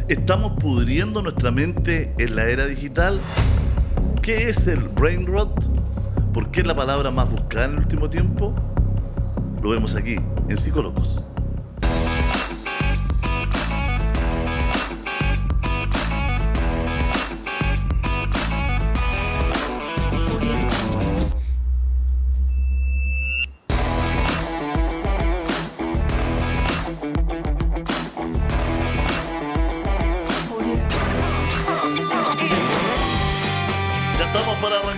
¿Estamos pudriendo nuestra mente en la era digital? ¿Qué es el brain rot? ¿Por qué es la palabra más buscada en el último tiempo? Lo vemos aquí, en Psicólogos.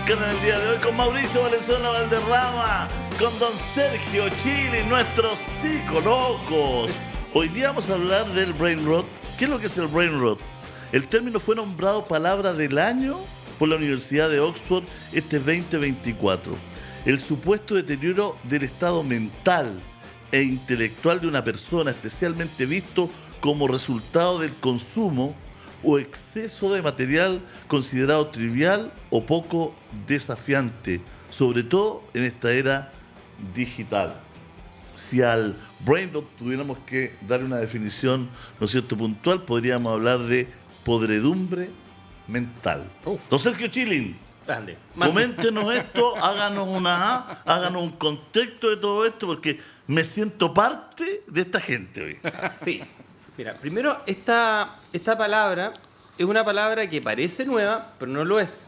En el día de hoy con Mauricio Valenzuela Valderrama, con don Sergio Chili, nuestros psicólogos. Hoy día vamos a hablar del brain rot. ¿Qué es lo que es el brain rot? El término fue nombrado palabra del año por la Universidad de Oxford este 2024. El supuesto deterioro del estado mental e intelectual de una persona, especialmente visto como resultado del consumo o exceso de material considerado trivial o poco desafiante, sobre todo en esta era digital. Si al brain rot tuviéramos que dar una definición, ¿no es cierto?, puntual, podríamos hablar de podredumbre mental. Don Sergio Chilin, coméntenos esto, háganos un contexto de todo esto, porque me siento parte de esta gente hoy. Sí. Mira, primero, esta palabra es una palabra que parece nueva, pero no lo es.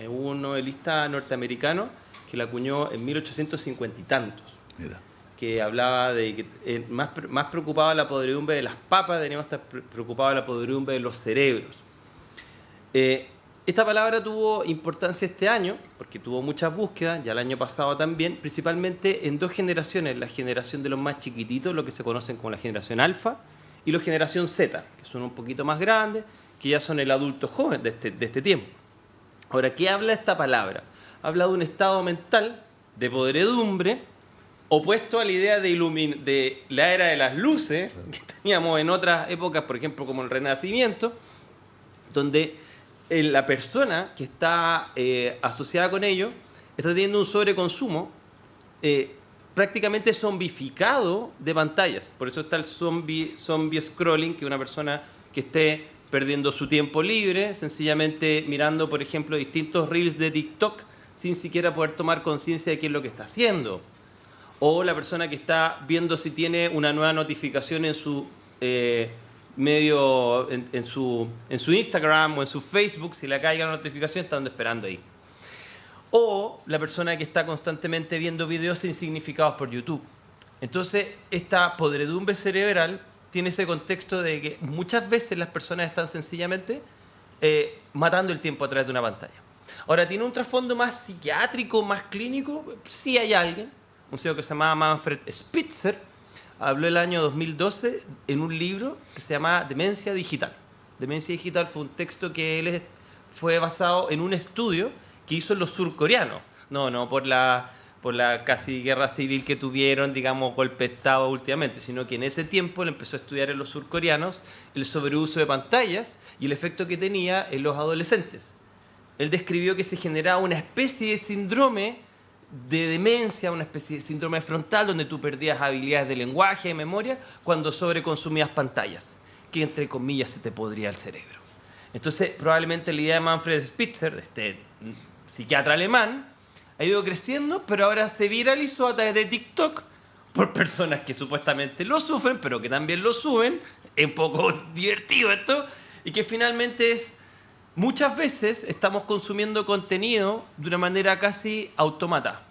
Hubo un novelista norteamericano que la acuñó en 1850 y tantos. Mira. Que hablaba de que más preocupado de la podredumbre de las papas, deberíamos estar preocupados de la podredumbre de los cerebros. Esta palabra tuvo importancia este año, porque tuvo muchas búsquedas, ya el año pasado también, principalmente en dos generaciones, la generación de los más chiquititos, lo que se conocen como la generación alfa, y la generación Z, que son un poquito más grandes, que ya son el adulto joven de este tiempo. Ahora, ¿qué habla esta palabra? Habla de un estado mental de podredumbre opuesto a la idea de la era de las luces que teníamos en otras épocas, por ejemplo, como el Renacimiento, donde la persona que está asociada con ello está teniendo un sobreconsumo prácticamente zombificado de pantallas. Por eso está el zombie scrolling, que es una persona que esté perdiendo su tiempo libre, sencillamente mirando, por ejemplo, distintos reels de TikTok sin siquiera poder tomar conciencia de qué es lo que está haciendo. O la persona que está viendo si tiene una nueva notificación en su medio, en su Instagram o en su Facebook, si le caiga la notificación, estando esperando ahí. O la persona que está constantemente viendo videos insignificados por YouTube. Entonces, esta podredumbre cerebral tiene ese contexto de que muchas veces las personas están sencillamente matando el tiempo a través de una pantalla. Ahora, ¿tiene un trasfondo más psiquiátrico, más clínico? Sí hay alguien, un señor que se llamaba Manfred Spitzer, habló el año 2012 en un libro que se llama Demencia Digital. Demencia Digital fue un texto que fue basado en un estudio que hizo los surcoreanos, no por la casi guerra civil que tuvieron, digamos, golpe de Estado últimamente, sino que en ese tiempo él empezó a estudiar en los surcoreanos el sobreuso de pantallas y el efecto que tenía en los adolescentes. Él describió que se generaba una especie de síndrome de demencia, una especie de síndrome frontal, donde tú perdías habilidades de lenguaje, de memoria, cuando sobreconsumías pantallas, que entre comillas se te podría el cerebro. Entonces, probablemente la idea de Manfred Spitzer, de este psiquiatra alemán, ha ido creciendo, pero ahora se viralizó a través de TikTok por personas que supuestamente lo sufren, pero que también lo suben. Es un poco divertido esto. Y que finalmente muchas veces estamos consumiendo contenido de una manera casi autómata.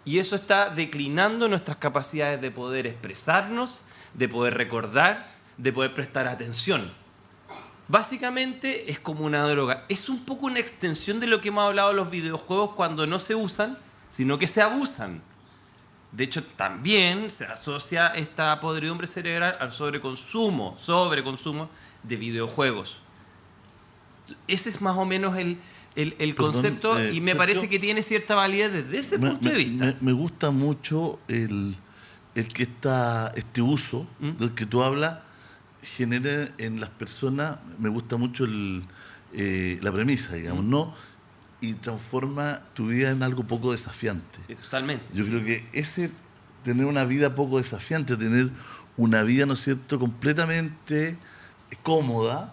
Y eso está declinando nuestras capacidades de poder expresarnos, de poder recordar, de poder prestar atención. Básicamente es como una droga. Es un poco una extensión de lo que hemos hablado de los videojuegos cuando no se usan, sino que se abusan. De hecho, también se asocia esta podredumbre cerebral al sobreconsumo de videojuegos. Ese es más o menos el concepto, y me parece que tiene cierta validez desde ese punto de vista. Me gusta mucho el que este uso del que tú hablas genera en las personas, me gusta mucho la premisa, digamos, ¿no? Y transforma tu vida en algo poco desafiante. Totalmente. Yo creo que tener una vida poco desafiante, tener una vida, ¿no es cierto?, completamente cómoda,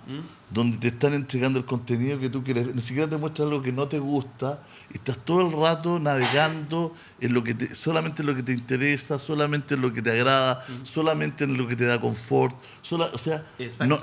donde te están entregando el contenido que tú quieres, ni siquiera te muestran algo que no te gusta, y estás todo el rato navegando en lo que solamente en lo que te interesa, solamente en lo que te agrada, solamente en lo que te da confort, o sea,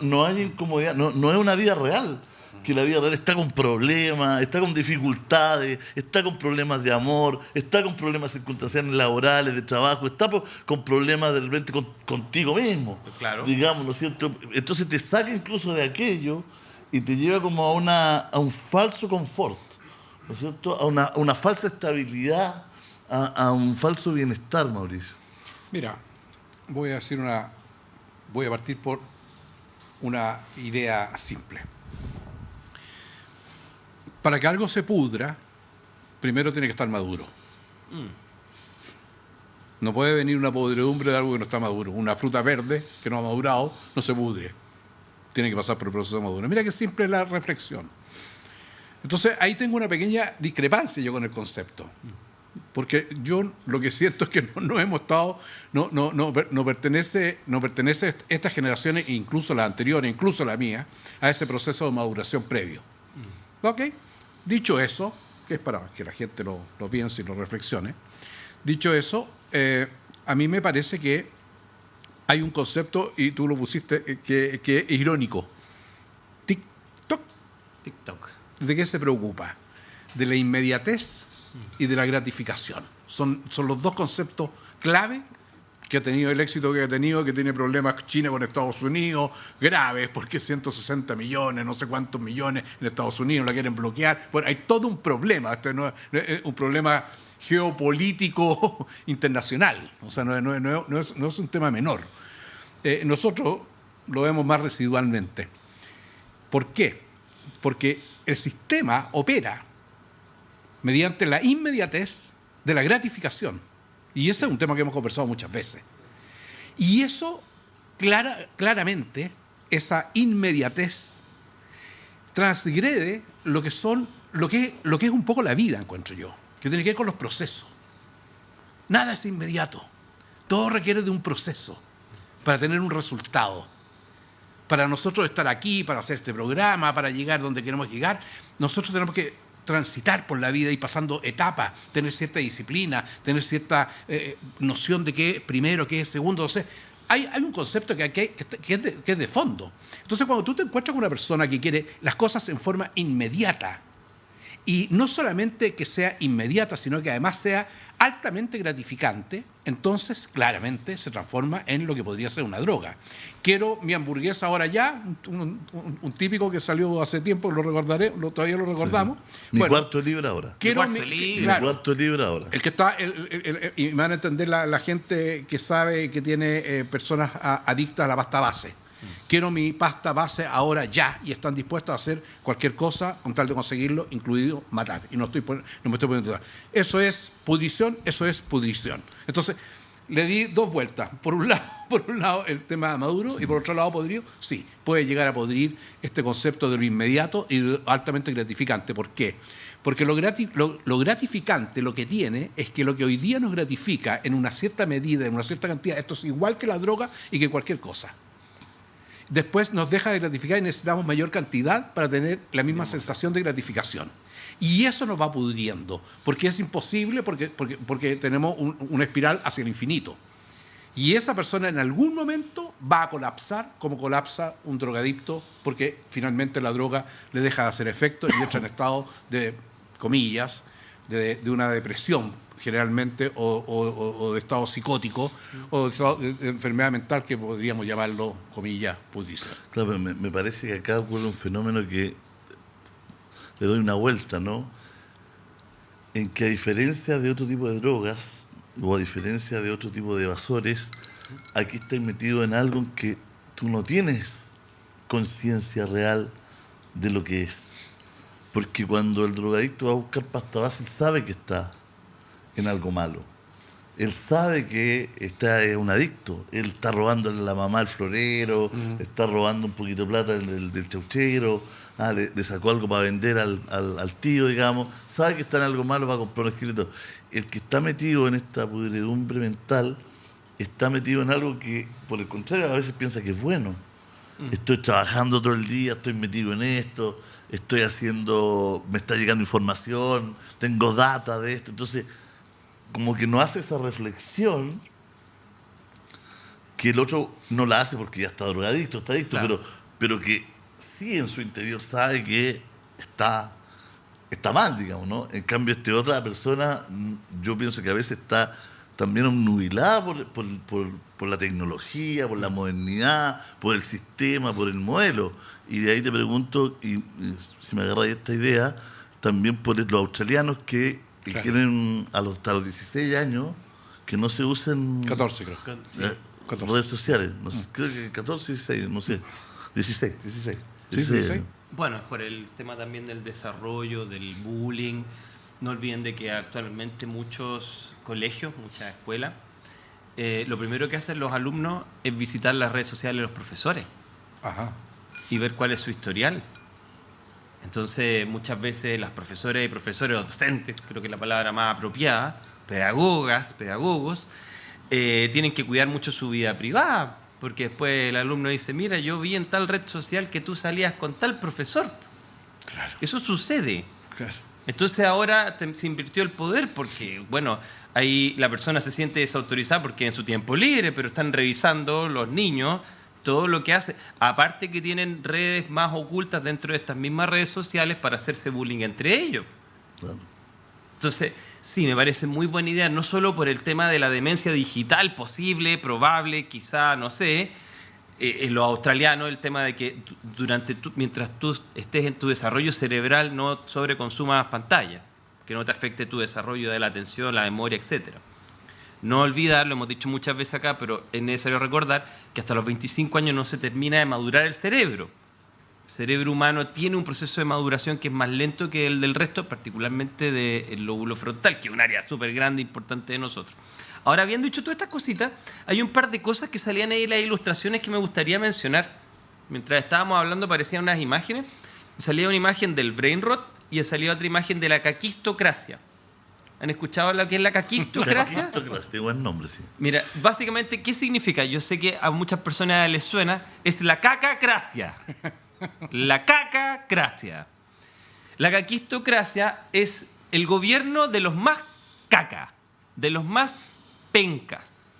no hay incomodidad, no es una vida real. Que la vida real está con problemas, está con dificultades, está con problemas de amor, está con problemas circunstanciales laborales, de trabajo, está con problemas de repente contigo mismo, claro, digamos, ¿no es cierto? Entonces te saca incluso de aquello y te lleva como a un falso confort, ¿no es cierto? A una falsa estabilidad, a un falso bienestar, Mauricio. Mira, voy a partir por una idea simple. Para que algo se pudra, primero tiene que estar maduro. No puede venir una podredumbre de algo que no está maduro. Una fruta verde que no ha madurado no se pudre. Tiene que pasar por el proceso de madura. Mira qué simple es la reflexión. Entonces, ahí tengo una pequeña discrepancia yo con el concepto. Porque yo lo que siento es que no hemos estado, no pertenece estas generaciones, incluso las anteriores, incluso la mía, a ese proceso de maduración previo. ¿Ok? Dicho eso, que es para que la gente lo piense y lo reflexione, dicho eso, a mí me parece que hay un concepto, y tú lo pusiste, que es irónico. TikTok. ¿De qué se preocupa? De la inmediatez y de la gratificación. Son los dos conceptos clave que ha tenido el éxito que ha tenido, que tiene problemas China con Estados Unidos, graves, porque 160 millones, no sé cuántos millones en Estados Unidos la quieren bloquear. Bueno, hay todo un problema, no es un problema geopolítico internacional, o sea, no es un tema menor. Nosotros lo vemos más residualmente. ¿Por qué? Porque el sistema opera mediante la inmediatez de la gratificación. Y ese es un tema que hemos conversado muchas veces. Y eso, claramente, esa inmediatez, transgrede lo que es un poco la vida, encuentro yo, que tiene que ver con los procesos. Nada es inmediato. Todo requiere de un proceso para tener un resultado. Para nosotros estar aquí, para hacer este programa, para llegar donde queremos llegar, nosotros tenemos que transitar por la vida y pasando etapas, tener cierta disciplina, tener cierta noción de qué es primero, qué es segundo. O sea, hay un concepto que es de fondo. Entonces, cuando tú te encuentras con una persona que quiere las cosas en forma inmediata, y no solamente que sea inmediata, sino que además sea altamente gratificante, entonces claramente se transforma en lo que podría ser una droga. Quiero mi hamburguesa ahora ya, un típico que salió hace tiempo, todavía lo recordamos. Sí. Mi cuarto libra ahora. Mi cuarto libra ahora. El que está, y me van a entender la gente que sabe que tiene personas adictas a la pasta base. Quiero mi pasta base ahora ya, y están dispuestos a hacer cualquier cosa con tal de conseguirlo, incluido matar. Y no me estoy poniendo a dudar. Eso es pudrición, eso es pudrición. Entonces, le di dos vueltas. Por un lado el tema maduro, y por otro lado podrido. Sí, puede llegar a podrir este concepto de lo inmediato y de lo altamente gratificante. ¿Por qué? Porque lo gratificante lo que tiene es que lo que hoy día nos gratifica en una cierta medida, en una cierta cantidad, esto es igual que la droga y que cualquier cosa. Después nos deja de gratificar y necesitamos mayor cantidad para tener la misma sensación de gratificación. Y eso nos va pudriendo, porque es imposible, porque tenemos una espiral hacia el infinito. Y esa persona en algún momento va a colapsar, como colapsa un drogadicto, porque finalmente la droga le deja de hacer efecto y entra en estado de, comillas, de una depresión, generalmente, o de estado psicótico, o de estado de enfermedad mental, que podríamos llamarlo, comillas, pudrición. Claro, me parece que acá ocurre un fenómeno que le doy una vuelta, ¿no? En que a diferencia de otro tipo de drogas, o a diferencia de otro tipo de evasores, aquí estás metido en algo en que tú no tienes conciencia real de lo que es. Porque cuando el drogadicto va a buscar pasta base, él sabe que está en algo malo. Él sabe que es un adicto. Él está robándole a la mamá al florero, está robando un poquito de plata del chauchero, le sacó algo para vender al tío, digamos. Sabe que está en algo malo, va a comprar un esqueleto. El que está metido en esta pudredumbre mental está metido en algo que, por el contrario, a veces piensa que es bueno. estoy trabajando todo el día, estoy metido en esto, me está llegando información, tengo data de esto. Entonces, como que no hace esa reflexión que el otro no la hace porque ya está drogadicto, está adicto, Claro. pero que sí en su interior sabe que está mal, digamos, ¿no? En cambio, otra persona, yo pienso que a veces está también obnubilada por la tecnología, por la modernidad, por el sistema, por el modelo. Y de ahí te pregunto, y si me agarras esta idea, también por los australianos que Claro. quieren hasta los 16 años que no se usen 14 creo. redes sociales. No sé, creo que 14 o 16, no sé. 16. ¿Sí? 16. Bueno, es por el tema también del desarrollo, del bullying. No olviden de que actualmente muchos colegios, muchas escuelas, lo primero que hacen los alumnos es visitar las redes sociales de los profesores Ajá. y ver cuál es su historial. Entonces, muchas veces las profesoras y profesores o docentes, creo que es la palabra más apropiada, pedagogos, tienen que cuidar mucho su vida privada, porque después el alumno dice, mira, yo vi en tal red social que tú salías con tal profesor. Claro. Eso sucede. Claro. Entonces ahora se invirtió el poder porque, bueno, ahí la persona se siente desautorizada porque en su tiempo libre, pero están revisando los niños todo lo que hace. Aparte que tienen redes más ocultas dentro de estas mismas redes sociales para hacerse bullying entre ellos. Claro. Entonces, sí, me parece muy buena idea, no solo por el tema de la demencia digital posible, probable, quizá, no sé, en los australianos, el tema de que mientras tú estés en tu desarrollo cerebral no sobreconsumas pantalla, que no te afecte tu desarrollo de la atención, la memoria, etc. No olvidar, lo hemos dicho muchas veces acá, pero es necesario recordar que hasta los 25 años no se termina de madurar el cerebro. El cerebro humano tiene un proceso de maduración que es más lento que el del resto, particularmente del lóbulo frontal, que es un área súper grande e importante de nosotros. Ahora, habiendo dicho todas estas cositas, hay un par de cosas que salían ahí en las ilustraciones que me gustaría mencionar. Mientras estábamos hablando aparecían unas imágenes. Salía una imagen del brain rot y salía otra imagen de la caquistocracia. ¿Han escuchado lo que es la caquistocracia? Qué buen nombre, sí. Mira, básicamente, ¿qué significa? Yo sé que a muchas personas les suena. Es la cacacracia. La cacacracia. La caquistocracia es el gobierno de los más caca, de los más pencas.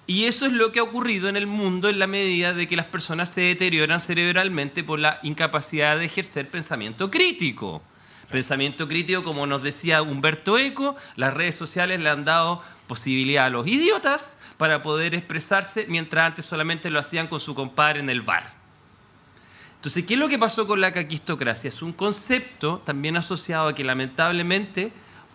Y eso es lo que ha ocurrido en el mundo en la medida de que las personas se deterioran cerebralmente por la incapacidad de ejercer pensamiento crítico. Pensamiento crítico, como nos decía Humberto Eco, las redes sociales le han dado posibilidad a los idiotas para poder expresarse, mientras antes solamente lo hacían con su compadre en el bar. Entonces, ¿qué es lo que pasó con la caquistocracia? Es un concepto también asociado a que lamentablemente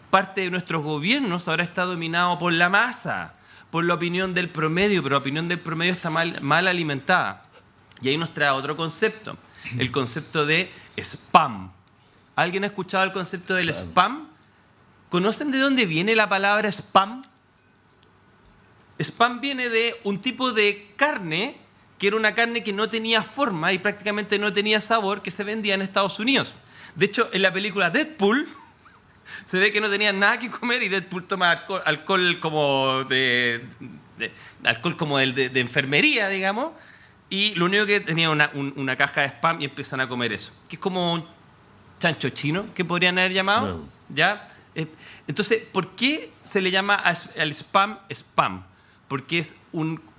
parte de nuestros gobiernos ahora está dominado por la masa, por la opinión del promedio, pero la opinión del promedio está mal alimentada. Y ahí nos trae otro concepto, el concepto de spam. ¿Alguien ha escuchado el concepto del spam? ¿Conocen de dónde viene la palabra spam? Spam viene de un tipo de carne que era una carne que no tenía forma y prácticamente no tenía sabor, que se vendía en Estados Unidos. De hecho, en la película Deadpool se ve que no tenían nada que comer y Deadpool toma alcohol como de enfermería, digamos, y lo único que tenía una caja de spam y empiezan a comer eso, que es como un chancho chino, que podrían haber llamado. No. ¿Ya? Entonces, ¿por qué se le llama al spam spam? Porque es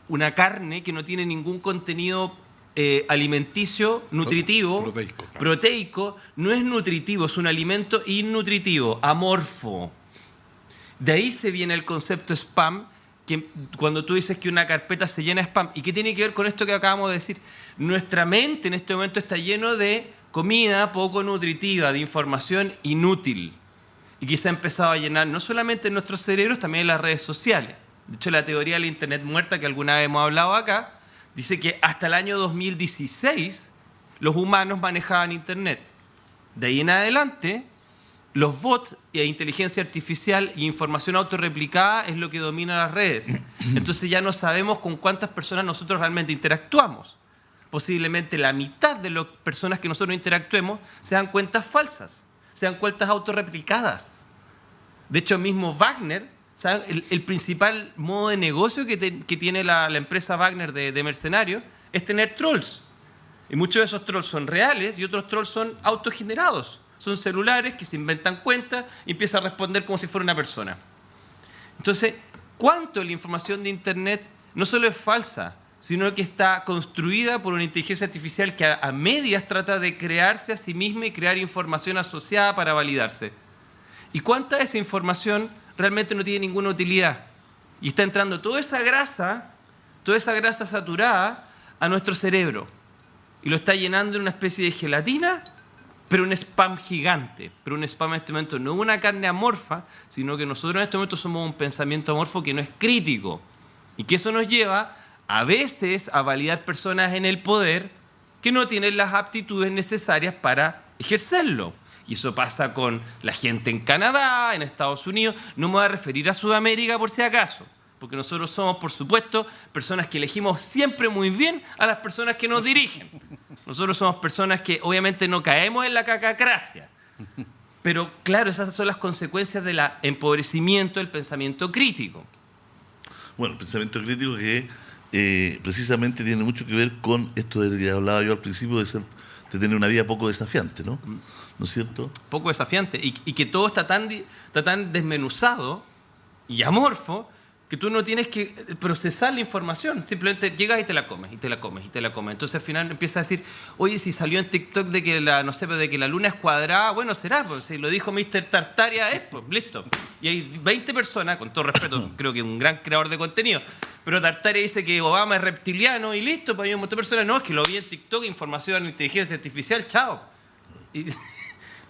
una carne que no tiene ningún contenido alimenticio, nutritivo, Proteico, claro. proteico, no es nutritivo, es un alimento innutritivo, amorfo. De ahí se viene el concepto spam, que cuando tú dices que una carpeta se llena de spam, ¿y qué tiene que ver con esto que acabamos de decir? Nuestra mente en este momento está lleno de comida poco nutritiva, de información inútil, y que se ha empezado a llenar no solamente en nuestros cerebros, también en las redes sociales. De hecho, la teoría de la Internet muerta, que alguna vez hemos hablado acá, dice que hasta el año 2016 los humanos manejaban Internet. De ahí en adelante, los bots e inteligencia artificial y información autorreplicada es lo que domina las redes. Entonces ya no sabemos con cuántas personas nosotros realmente interactuamos. Posiblemente la mitad de las personas que nosotros interactuemos sean cuentas falsas, sean cuentas autorreplicadas. De hecho, mismo Wagner, ¿saben? El principal modo de negocio que tiene la empresa Wagner de mercenarios es tener trolls. Y muchos de esos trolls son reales y otros trolls son autogenerados. Son celulares que se inventan cuentas y empiezan a responder como si fuera una persona. Entonces, ¿cuánto de la información de Internet no solo es falsa, sino que está construida por una inteligencia artificial que a medias trata de crearse a sí misma y crear información asociada para validarse? ¿Y cuánta de esa información realmente no tiene ninguna utilidad? Y está entrando toda esa grasa saturada a nuestro cerebro. Y lo está llenando en una especie de gelatina, pero un spam gigante. Pero un spam en este momento no es una carne amorfa, sino que nosotros en este momento somos un pensamiento amorfo que no es crítico. Y que eso nos lleva a veces a validar personas en el poder que no tienen las aptitudes necesarias para ejercerlo. Y eso pasa con la gente en Canadá, en Estados Unidos. No me voy a referir a Sudamérica por si acaso, porque nosotros somos, por supuesto, personas que elegimos siempre muy bien a las personas que nos dirigen. Nosotros somos personas que obviamente no caemos en la cacacracia. Pero claro, esas son las consecuencias del empobrecimiento del pensamiento crítico. Bueno, el pensamiento crítico que precisamente tiene mucho que ver con esto de que hablaba yo al principio de tener una vida poco desafiante, ¿no? ¿No es cierto? Poco desafiante. Y que todo está tan desmenuzado y amorfo que tú no tienes que procesar la información. Simplemente llegas y te la comes, y te la comes, y te la comes. Entonces al final empiezas a decir, oye, si salió en TikTok de que la luna es cuadrada, bueno, será, pues si lo dijo Mr. Tartaria es, pues listo. Y hay 20 personas, con todo respeto, creo que un gran creador de contenido, pero Tartaria dice que Obama es reptiliano y listo, pues hay un montón de personas, no, es que lo vi en TikTok, información en inteligencia artificial, chao. Y,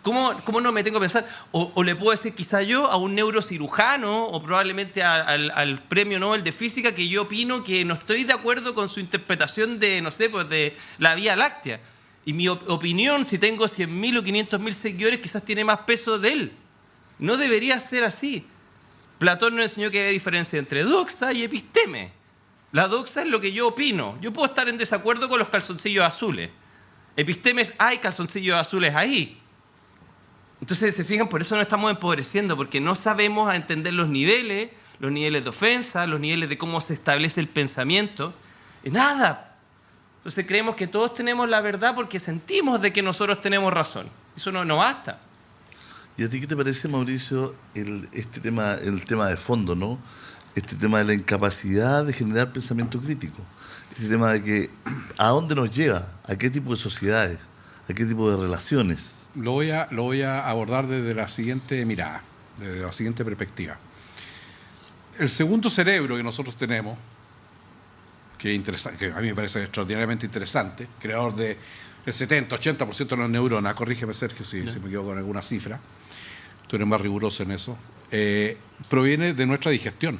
¿Cómo no me tengo que pensar? O le puedo decir quizá yo a un neurocirujano o probablemente al premio Nobel de Física que yo opino que no estoy de acuerdo con su interpretación de, no sé, pues de la Vía Láctea. Y mi opinión, si tengo 100.000 o 500.000 seguidores, quizás tiene más peso de él. No debería ser así. Platón nos enseñó que hay diferencia entre doxa y episteme. La doxa es lo que yo opino. Yo puedo estar en desacuerdo con los calzoncillos azules. Episteme es, hay calzoncillos azules ahí. Entonces, se fijan, por eso nos estamos empobreciendo, porque no sabemos entender los niveles de ofensa, los niveles de cómo se establece el pensamiento. Nada. Entonces creemos que todos tenemos la verdad porque sentimos de que nosotros tenemos razón. Eso no basta. ¿Y a ti qué te parece, Mauricio, el tema de fondo, ¿no? Este tema de la incapacidad de generar pensamiento crítico. Este tema de que, ¿a dónde nos lleva? ¿A qué tipo de sociedades? ¿A qué tipo de relaciones? Lo voy a abordar desde la siguiente mirada, desde la siguiente perspectiva. El segundo cerebro que nosotros tenemos, que a mí me parece extraordinariamente interesante, creador del 70-80% de las neuronas, corrígeme Sergio si me equivoco con alguna cifra, tú eres más riguroso en eso, proviene de nuestra digestión.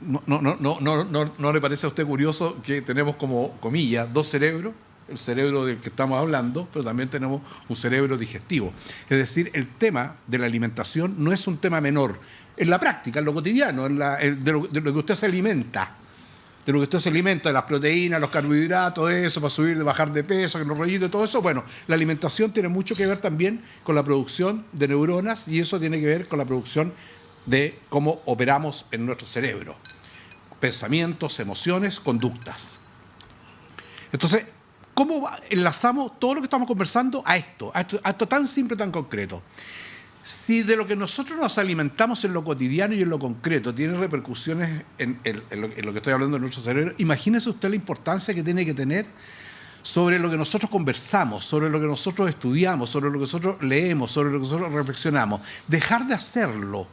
¿No le parece a usted curioso que tenemos como, comillas, dos cerebros? El cerebro del que estamos hablando, pero también tenemos un cerebro digestivo. Es decir, el tema de la alimentación no es un tema menor. En la práctica, en lo cotidiano, de lo que usted se alimenta. De lo que usted se alimenta, de las proteínas, los carbohidratos, eso, para subir, bajar de peso, los rollitos, todo eso. Bueno, la alimentación tiene mucho que ver también con la producción de neuronas y eso tiene que ver con la producción de cómo operamos en nuestro cerebro. Pensamientos, emociones, conductas. Entonces, ¿cómo enlazamos todo lo que estamos conversando a esto tan simple, tan concreto? Si de lo que nosotros nos alimentamos en lo cotidiano y en lo concreto tiene repercusiones en lo que estoy hablando de nuestro cerebro, imagínese usted la importancia que tiene que tener sobre lo que nosotros conversamos, sobre lo que nosotros estudiamos, sobre lo que nosotros leemos, sobre lo que nosotros reflexionamos. Dejar de hacerlo.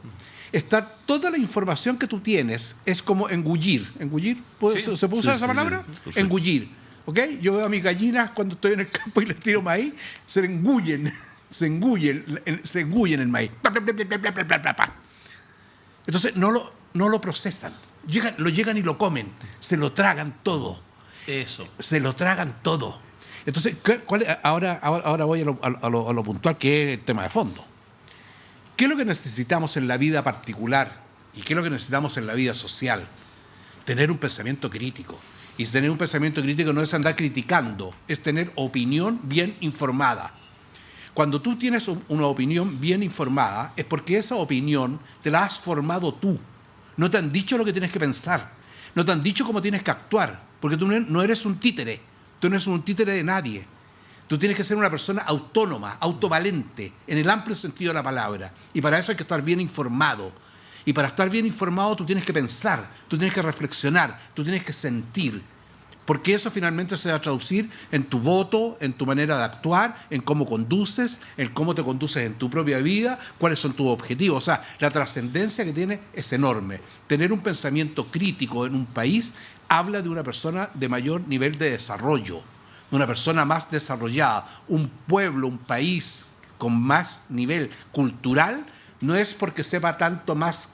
Toda la información que tú tienes es como engullir. ¿Engullir? ¿Se puede usar esa palabra? Sí. Engullir. ¿Ok? Yo veo a mis gallinas cuando estoy en el campo y les tiro maíz, se engullen el maíz. Entonces no lo procesan. Lo llegan y lo comen. Se lo tragan todo. Eso. Se lo tragan todo. Entonces, ahora voy a lo puntual, que es el tema de fondo. ¿Qué es lo que necesitamos en la vida particular y qué es lo que necesitamos en la vida social? Tener un pensamiento crítico. Y tener un pensamiento crítico no es andar criticando, es tener opinión bien informada. Cuando tú tienes una opinión bien informada, es porque esa opinión te la has formado tú. No te han dicho lo que tienes que pensar, no te han dicho cómo tienes que actuar, porque tú no eres un títere, Tú no eres un títere de nadie. Tú tienes que ser una persona autónoma, autovalente, en el amplio sentido de la palabra. Y para eso hay que estar bien informado. Y para estar bien informado tú tienes que pensar, tú tienes que reflexionar, tú tienes que sentir. Porque eso finalmente se va a traducir en tu voto, en tu manera de actuar, en cómo conduces, en cómo te conduces en tu propia vida, cuáles son tus objetivos. O sea, la trascendencia que tiene es enorme. Tener un pensamiento crítico en un país habla de una persona de mayor nivel de desarrollo, de una persona más desarrollada. Un pueblo, un país con más nivel cultural no es porque sepa tanto más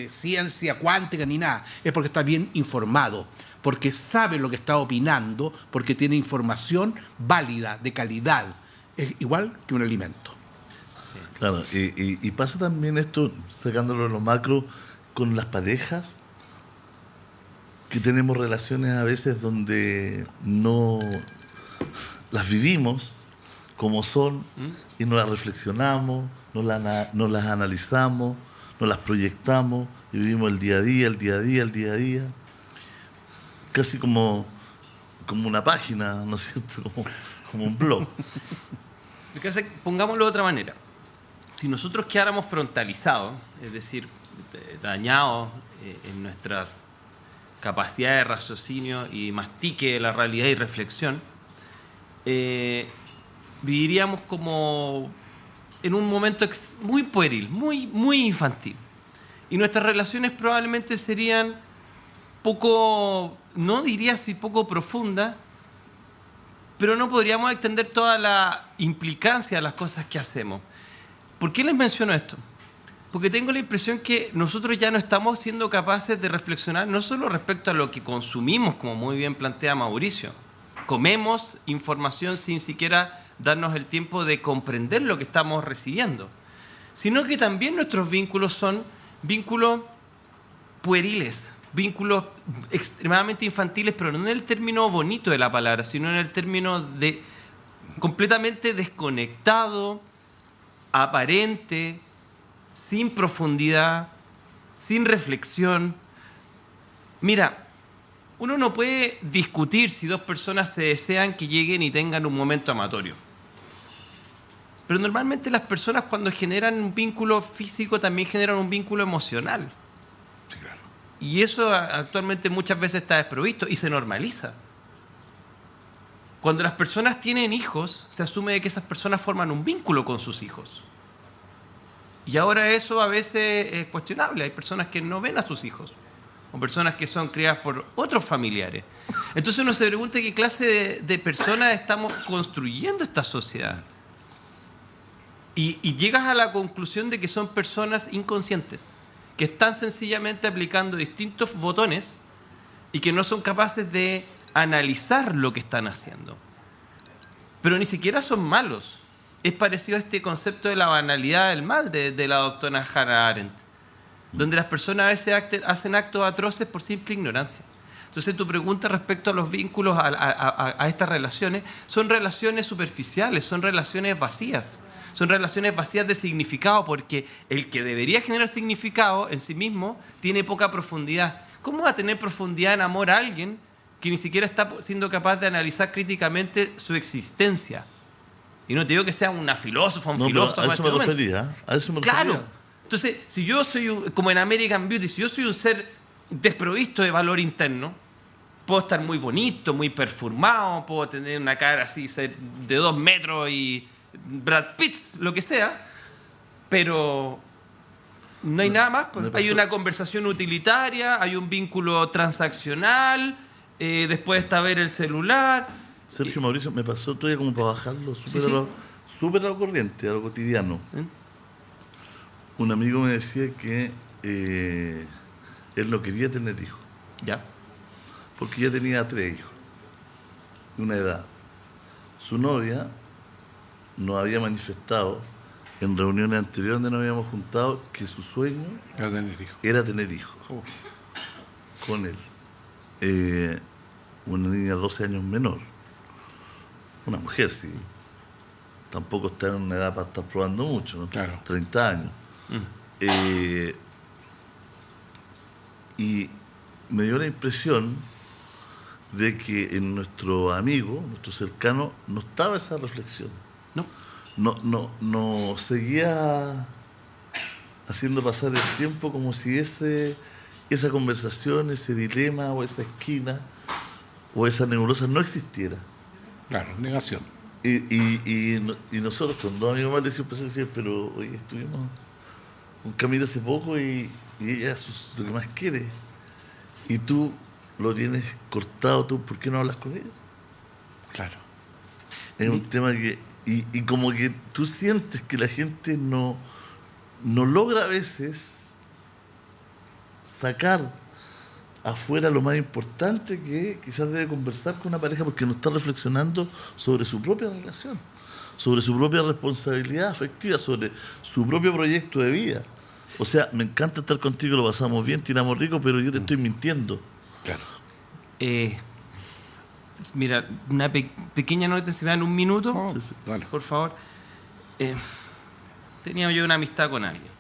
ciencia cuántica ni nada, es porque está bien informado, porque sabe lo que está opinando, porque tiene información válida, de calidad, es igual que un alimento. Claro, y pasa también esto, sacándolo de lo macro, con las parejas, que tenemos relaciones a veces donde no las vivimos como son y no las reflexionamos, no las analizamos, no las proyectamos y vivimos el día a día, el día a día, el día a día. Casi como una página, ¿no es cierto? Como un blog. Pongámoslo de otra manera. Si nosotros quedáramos frontalizados, es decir, dañados en nuestra capacidad de raciocinio y mastique de la realidad y reflexión, viviríamos como en un momento muy pueril, muy infantil. Y nuestras relaciones probablemente serían poco, no diría si poco profundas, pero no podríamos extender toda la implicancia de las cosas que hacemos. ¿Por qué les menciono esto? Porque tengo la impresión que nosotros ya no estamos siendo capaces de reflexionar no solo respecto a lo que consumimos, como muy bien plantea Mauricio. Comemos información sin siquiera darnos el tiempo de comprender lo que estamos recibiendo, sino que también nuestros vínculos son vínculos pueriles, vínculos extremadamente infantiles, pero no en el término bonito de la palabra, sino en el término de completamente desconectado, aparente, sin profundidad, sin reflexión. Mira, uno no puede discutir si dos personas se desean que lleguen y tengan un momento amatorio. Pero normalmente las personas cuando generan un vínculo físico también generan un vínculo emocional. Sí, claro. Y eso actualmente muchas veces está desprovisto y se normaliza. Cuando las personas tienen hijos, se asume de que esas personas forman un vínculo con sus hijos. Y ahora eso a veces es cuestionable. Hay personas que no ven a sus hijos, o personas que son criadas por otros familiares. Entonces uno se pregunta qué clase de personas estamos construyendo esta sociedad. Y llegas a la conclusión de que son personas inconscientes, que están sencillamente aplicando distintos botones y que no son capaces de analizar lo que están haciendo. Pero ni siquiera son malos. Es parecido a este concepto de la banalidad del mal de la doctora Hannah Arendt, donde las personas a veces hacen actos atroces por simple ignorancia. Entonces tu pregunta respecto a los vínculos, a estas relaciones, son relaciones superficiales, son relaciones vacías. Son relaciones vacías de significado, porque el que debería generar significado en sí mismo tiene poca profundidad. ¿Cómo va a tener profundidad en amor a alguien que ni siquiera está siendo capaz de analizar críticamente su existencia? Y no te digo que sea una filósofa, un filósofo. A eso me refería. Claro. Entonces, si yo soy, como en American Beauty, si yo soy un ser desprovisto de valor interno, puedo estar muy bonito, muy perfumado, puedo tener una cara así de 2 metros y Brad Pitt, lo que sea, pero no hay nada más. Pues. Hay una conversación utilitaria, hay un vínculo transaccional, después está ver el celular. Sergio Mauricio, me pasó todavía como para bajarlo súper a lo corriente, a lo cotidiano. Un amigo me decía que él no quería tener hijos. Ya. Porque ya tenía 3 hijos, de una edad. Su novia nos había manifestado en reuniones anteriores donde nos habíamos juntado que su sueño era tener hijos con él. Una niña de 12 años menor. Una mujer, sí. Tampoco está en una edad para estar probando mucho, ¿no? Claro. 30 años. Y me dio la impresión de que en nuestro amigo, nuestro cercano, no estaba esa reflexión. No. No seguía haciendo pasar el tiempo como si esa conversación, ese dilema o esa esquina o esa nebulosa no existiera. Claro, negación. Y nosotros con dos amigos más le decíamos, pero hoy estuvimos un camino hace poco y ella es lo que más quiere. Y tú lo tienes cortado, tú, ¿por qué no hablas con ella? Claro. Es un tema que... Y como que tú sientes que la gente no logra a veces sacar afuera lo más importante que quizás debe conversar con una pareja porque no está reflexionando sobre su propia relación, sobre su propia responsabilidad afectiva, sobre su propio proyecto de vida. O sea, me encanta estar contigo, lo pasamos bien, tiramos rico, pero yo te estoy mintiendo. Claro. Mira, una pequeña nota, si me dan un minuto, Sí, dale. por favor. Tenía yo una amistad con alguien.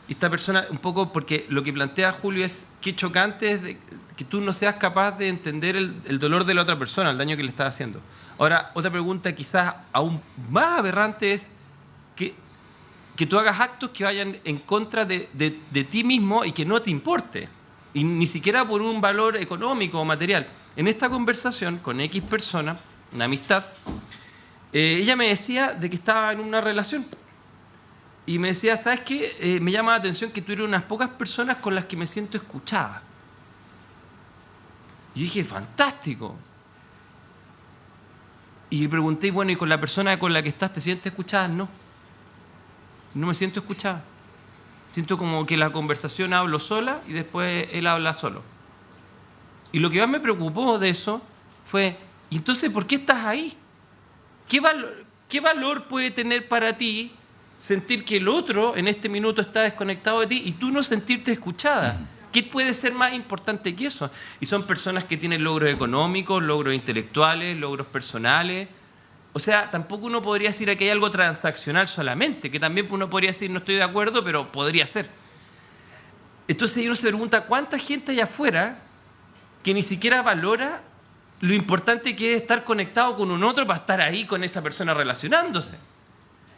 Y esta persona, un poco, porque lo que plantea Julio es qué chocante es que tú no seas capaz de entender el dolor de la otra persona, el daño que le estás haciendo. Ahora, otra pregunta quizás aún más aberrante es que tú hagas actos que vayan en contra de ti mismo y que no te importe. Y ni siquiera por un valor económico o material. En esta conversación con X persona, una amistad, ella me decía de que estaba en una relación. Y me decía, ¿sabes qué? Me llama la atención que tú eres unas pocas personas con las que me siento escuchada. Y yo dije, fantástico. Y le pregunté, bueno, ¿y con la persona con la que estás te sientes escuchada? No. No me siento escuchada. Siento como que la conversación hablo sola y después él habla solo. Y lo que más me preocupó de eso fue, ¿y entonces por qué estás ahí? ¿Qué valor puede tener para ti sentir que el otro en este minuto está desconectado de ti y tú no sentirte escuchada? ¿Qué puede ser más importante que eso? Y son personas que tienen logros económicos, logros intelectuales, logros personales. O sea, tampoco uno podría decir que hay algo transaccional solamente, que también uno podría decir no estoy de acuerdo, pero podría ser. Entonces uno se pregunta cuánta gente hay afuera que ni siquiera valora lo importante que es estar conectado con un otro para estar ahí con esa persona relacionándose.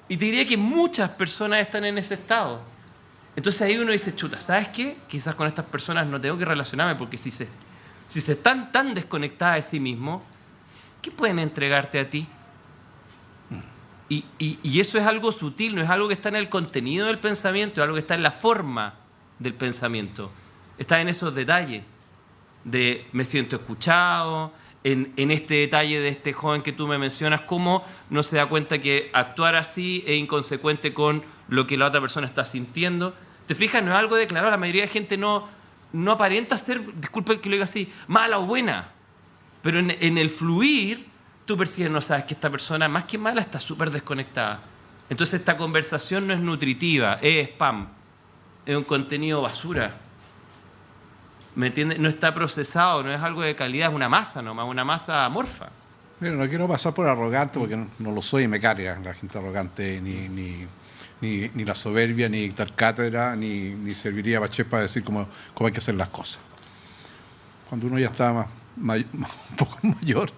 Y te diría que muchas personas están en ese estado. Entonces ahí uno dice, chuta, ¿sabes qué? Quizás con estas personas no tengo que relacionarme porque si se están tan desconectadas de sí mismos, ¿qué pueden entregarte a ti? Y eso es algo sutil, no es algo que está en el contenido del pensamiento, es algo que está en la forma del pensamiento. Está en esos detalles de me siento escuchado, en este detalle de este joven que tú me mencionas, cómo no se da cuenta que actuar así es inconsecuente con lo que la otra persona está sintiendo. ¿Te fijas? No es algo declarado. La mayoría de gente no aparenta ser, disculpe que lo diga así, mala o buena. Pero en el fluir, tú percibes, no sabes que esta persona, más que mala, está súper desconectada. Entonces esta conversación no es nutritiva, es spam, es un contenido basura. ¿Me entiendes? No está procesado, no es algo de calidad, es una masa nomás, una masa amorfa. Mira, no quiero pasar por arrogante porque no lo soy y me carga la gente arrogante, ni la soberbia, ni dictar cátedra, ni serviría Bachelet para decir cómo hay que hacer las cosas. Cuando uno ya está un poco mayor,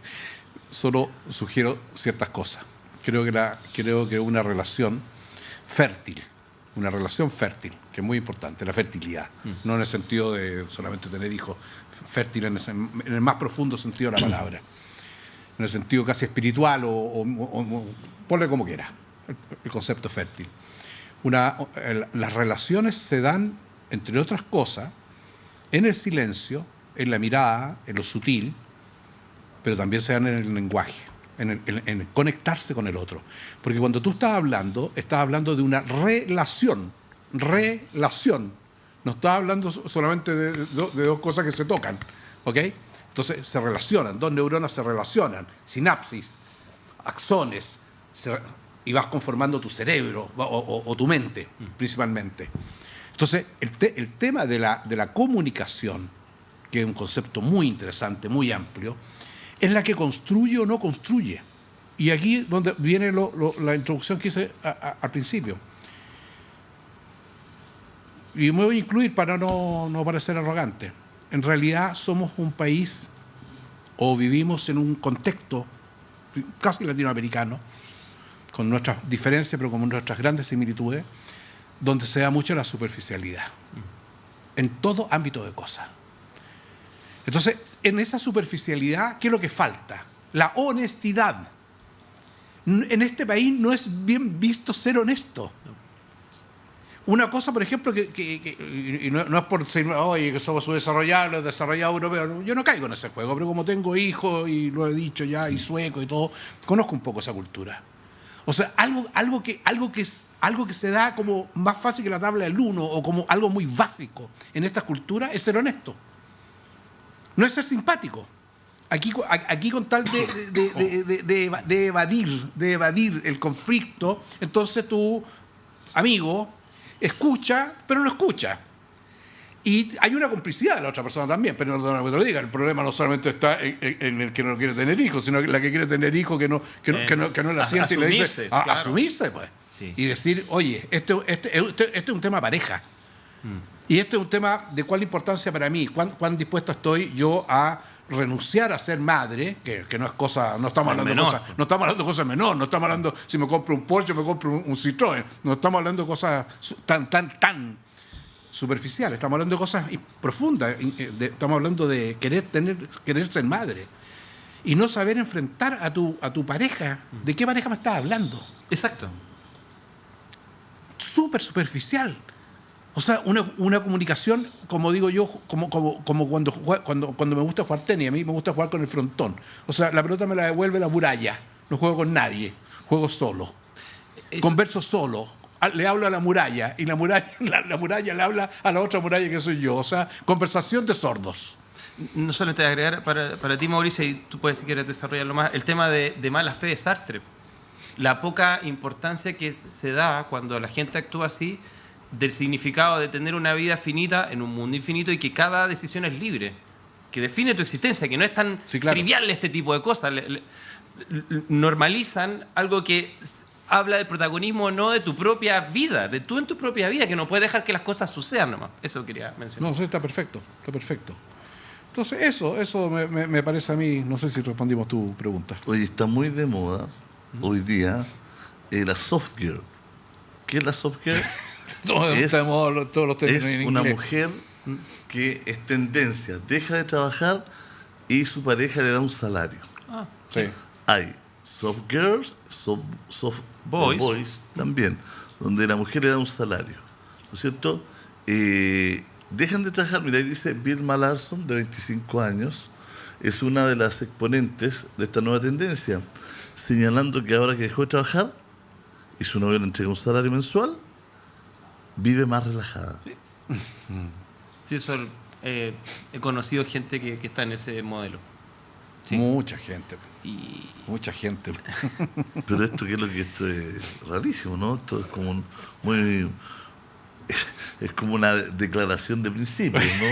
solo sugiero ciertas cosas. Creo que una relación fértil, que es muy importante, la fertilidad, no en el sentido de solamente tener hijos, fértil en el más profundo sentido de la palabra, en el sentido casi espiritual o ponle como quiera, el concepto fértil. Las relaciones se dan, entre otras cosas, en el silencio, en la mirada, en lo sutil, pero también se dan en el lenguaje, en conectarse con el otro. Porque cuando tú estás hablando de una relación. No estás hablando solamente de dos cosas que se tocan, ¿ok? Entonces se relacionan, dos neuronas se relacionan, sinapsis, axones, y vas conformando tu cerebro o tu mente, principalmente. Entonces, el tema de la comunicación, que es un concepto muy interesante, muy amplio, es la que construye o no construye. Y aquí donde viene la introducción que hice al principio. Y me voy a incluir para no parecer arrogante. En realidad somos un país o vivimos en un contexto casi latinoamericano, con nuestras diferencias, pero con nuestras grandes similitudes, donde se da mucho la superficialidad, en todo ámbito de cosas. Entonces, en esa superficialidad, ¿qué es lo que falta? La honestidad. En este país no es bien visto ser honesto. Una cosa, por ejemplo, y no es por decir, oye, que somos subdesarrollados, desarrollados europeos. Yo no caigo en ese juego, pero como tengo hijos, y lo he dicho ya, y sueco y todo, conozco un poco esa cultura. O sea, algo que se da como más fácil que la tabla del 1, o como algo muy básico en esta cultura, es ser honesto. No es ser simpático. Aquí con tal de evadir el conflicto, entonces tu amigo escucha, pero no escucha. Y hay una complicidad de la otra persona también, pero no te lo diga. El problema no solamente está en el que no quiere tener hijos, sino en la que quiere tener hijos que no es la ciencia, y le dice, claro, asumirse, pues. Sí. Y decir, oye, este es un tema pareja. Y este es un tema de cuál importancia para mí, cuán dispuesto estoy yo a renunciar a ser madre, que no es cosa, no estamos hablando de cosas menores, no estamos hablando si me compro un Porsche, me compro un Citroën, no estamos hablando de cosas tan superficiales, estamos hablando de cosas profundas, estamos hablando de querer ser madre y no saber enfrentar a tu pareja. ¿De qué pareja me estás hablando? Exacto. Súper superficial. O sea, una comunicación, como digo yo, como cuando me gusta jugar tenis, a mí me gusta jugar con el frontón. O sea, la pelota me la devuelve la muralla. No juego con nadie, juego solo. Converso solo. Le hablo a la muralla y la muralla le habla a la otra muralla que soy yo. O sea, conversación de sordos. No solamente agregar para ti, Mauricio, y tú puedes si quieres desarrollarlo más, el tema de mala fe de Sartre. La poca importancia que se da cuando la gente actúa así, del significado de tener una vida finita en un mundo infinito y que cada decisión es libre, que define tu existencia, que no es tan trivial este tipo de cosas. Normalizan algo que habla del protagonismo no de tu propia vida, de tú en tu propia vida, que no puedes dejar que las cosas sucedan nomás. Eso quería mencionar. No, eso está perfecto. Entonces eso me parece a mí, no sé si respondimos tu pregunta. Oye, está muy de moda hoy día la soft girl. ¿Qué es la soft girl? Es una mujer que es tendencia, deja de trabajar y su pareja le da un salario. Sí. Hay soft girls, soft boys también, donde la mujer le da un salario, ¿no es cierto? Dejan de trabajar. Mira, ahí dice Vilma Larsson, de 25 años, es una de las exponentes de esta nueva tendencia, señalando que ahora que dejó de trabajar y su novio le entrega un salario mensual, vive más relajada. Sí, eso he conocido gente que está en ese modelo. Sí. Mucha gente. Pero esto esto es rarísimo, ¿no? Esto es como es como una declaración de principios, ¿no?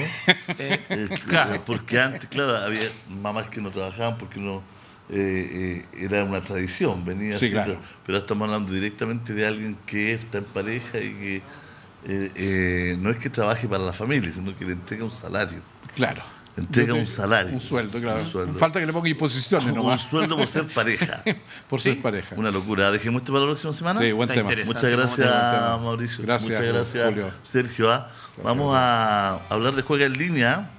Claro. Porque antes, claro, había mamás que no trabajaban porque no era una tradición, venía sí, así, claro. Pero estamos hablando directamente de alguien que está en pareja y que no es que trabaje para la familia, sino que le entrega un salario. Claro. Entrega un salario. Un sueldo, claro. Un sueldo. Falta que le ponga imposiciones nomás. Un sueldo por ser pareja. Por ser pareja. Una locura. Dejemos esto para la próxima semana. Sí, buen tema. Muchas gracias, Mauricio. Gracias, muchas gracias, Julio. Sergio. Vamos a hablar de Juega en Línea.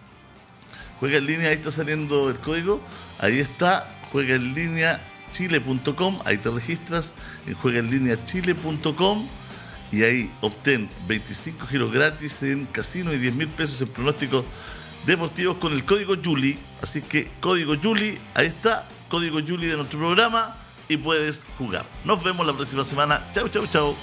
Juega en Línea, ahí está saliendo el código. Ahí está, juegaenlineachile.com. Ahí te registras en juegaenlineachile.com. Y ahí obtén 25 giros gratis en casino y 10.000 pesos en pronósticos deportivos con el código Juli. Así que código Juli, ahí está, código Juli de nuestro programa y puedes jugar. Nos vemos la próxima semana. Chau, chau, chau.